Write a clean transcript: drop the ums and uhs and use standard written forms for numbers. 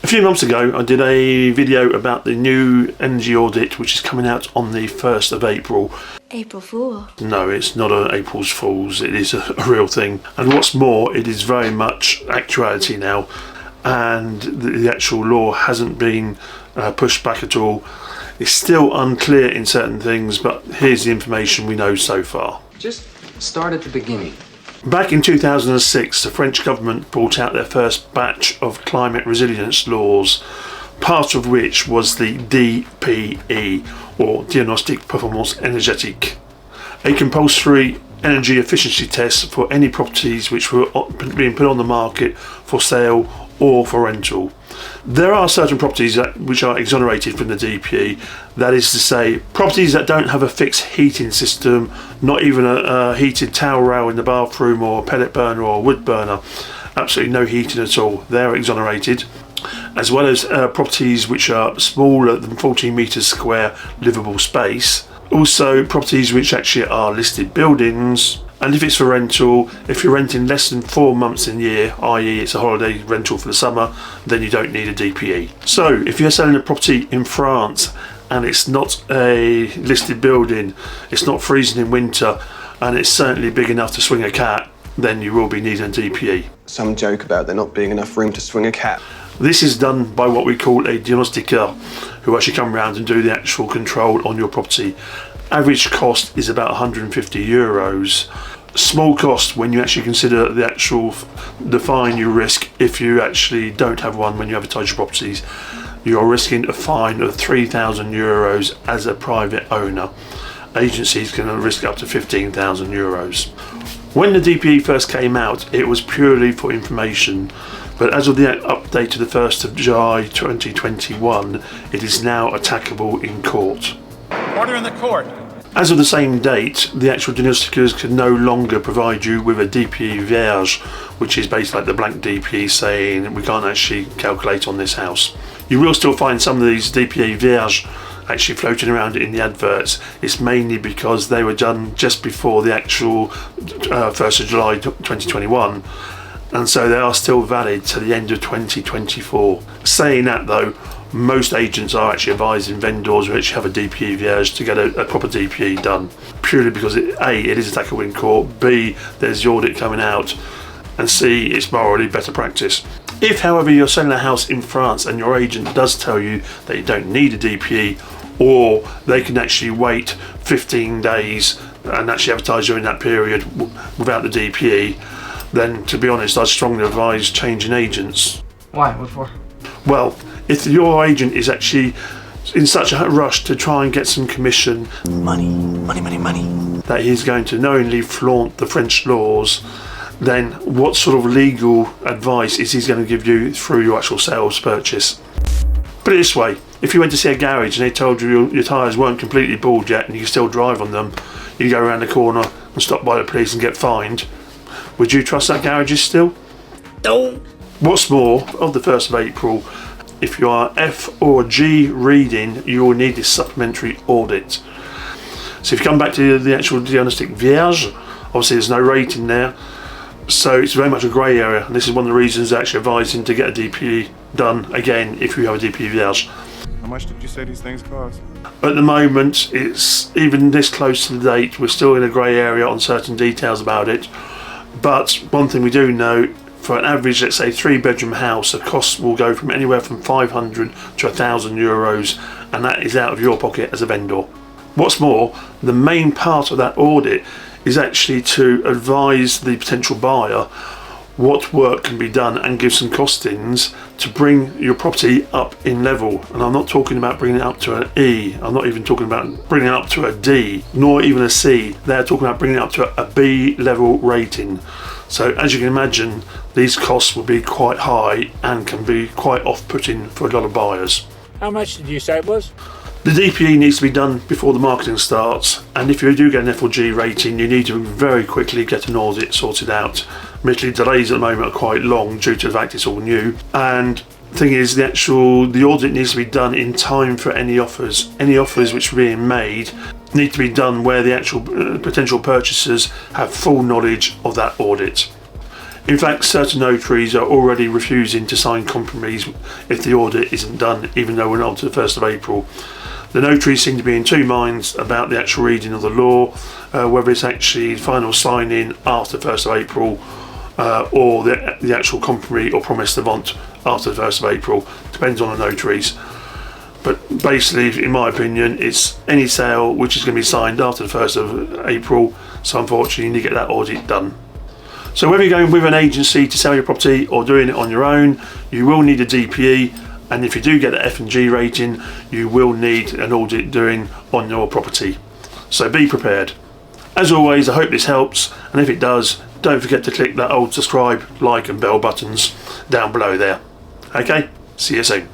few months ago I did a video about the new energy audit which is coming out on the 1st of April. April Fool? No, it's not an April's Fool's, it is a real thing. And what's more, it is very much actuality now, and the actual law hasn't been pushed back at all. It's still unclear in certain things, but here's the information we know so far. Just start at the beginning. Back in 2006, the French government brought out their first batch of climate resilience laws, part of which was the DPE, or Diagnostic Performance Énergétique, a compulsory energy efficiency test for any properties which were being put on the market for sale or for rental. There are certain properties which are exonerated from the DPE, that is to say, properties that don't have a fixed heating system, not even a heated towel rail in the bathroom or a pellet burner or a wood burner, absolutely no heating at all, they're exonerated, as well as properties which are smaller than 14 metres square livable space. Also properties which actually are listed buildings, and if it's for rental, if you're renting less than 4 months in a year, i.e. it's a holiday rental for the summer, then you don't need a DPE. So if you're selling a property in France and it's not a listed building, it's not freezing in winter, and it's certainly big enough to swing a cat, then you will be needing a DPE. Some joke about there not being enough room to swing a cat. This is done by what we call a diagnostiqueur, who actually come around and do the actual control on your property. Average cost is about €150. Small cost when you actually consider the fine you risk if you actually don't have one when you advertise your properties. You're risking a fine of €3,000 as a private owner. Agencies can risk up to €15,000. When the DPE first came out, it was purely for information, but as of the update to the 1st of July 2021, it is now attackable in court. Order in the court. As of the same date, the actual diagnostiqueurs can no longer provide you with a DPE vierge, which is basically like the blank DPE saying we can't actually calculate on this house. You will still find some of these DPE vierge actually floating around in the adverts. It's mainly because they were done just before the actual 1st of July 2021, and so they are still valid to the end of 2024. Saying that though, most agents are actually advising vendors who actually have a DPE vierge to get a proper DPE done, purely because A, it is attackable in court, B, there's the audit coming out, and C, it's morally better practice. If however you're selling a house in France and your agent does tell you that you don't need a DPE, or they can actually wait 15 days and actually advertise during that period without the DPE, then to be honest, I'd strongly advise changing agents. Why? What for? Well, if your agent is actually in such a rush to try and get some commission, money, that he's going to knowingly flaunt the French laws, then what sort of legal advice is he going to give you through your actual sales purchase? Put it this way, if you went to see a garage and they told you your tyres weren't completely bald yet and you could still drive on them, you go around the corner and stop by the police and get fined, would you trust that garage still? No. What's more, on the 1st of April, if you are F or G reading, you will need this supplementary audit. So if you come back to the actual diagnostic vierge, obviously there's no rating there, so it's very much a grey area, and this is one of the reasons they're actually advising to get a DPE done again if you have a DPE vierge. How much did you say these things cost? At the moment, it's even this close to the date, we're still in a grey area on certain details about it, but one thing we do know, for an average, let's say 3-bedroom house, the cost will go from anywhere from €500 to €1,000, and that is out of your pocket as a vendor. What's more, the main part of that audit is actually to advise the potential buyer what work can be done and give some costings to bring your property up in level. And I'm not talking about bringing it up to an E, I'm not even talking about bringing it up to a D, nor even a C. They're talking about bringing it up to a B level rating. So as you can imagine, these costs will be quite high and can be quite off-putting for a lot of buyers. How much did you say it was? The DPE needs to be done before the marketing starts, and if you do get an F or G rating, you need to very quickly get an audit sorted out. Admittedly, delays at the moment are quite long due to the fact it's all new, and the thing is the audit needs to be done in time for any offers. Any offers which are being made need to be done where the actual potential purchasers have full knowledge of that audit. In fact, certain notaries are already refusing to sign compromise if the audit isn't done, even though we're not to the 1st of April. The notaries seem to be in two minds about the actual reading of the law, whether it's actually final signing after the 1st of April or the actual compromise or promise de vente after the 1st of April. Depends on the notaries. But basically, in my opinion, it's any sale which is going to be signed after the 1st of April. So unfortunately, you need to get that audit done. So whether you're going with an agency to sell your property or doing it on your own, you will need a DPE. And if you do get an F&G rating, you will need an audit doing on your property. So be prepared. As always, I hope this helps. And if it does, don't forget to click that old subscribe, like and bell buttons down below there. Okay, see you soon.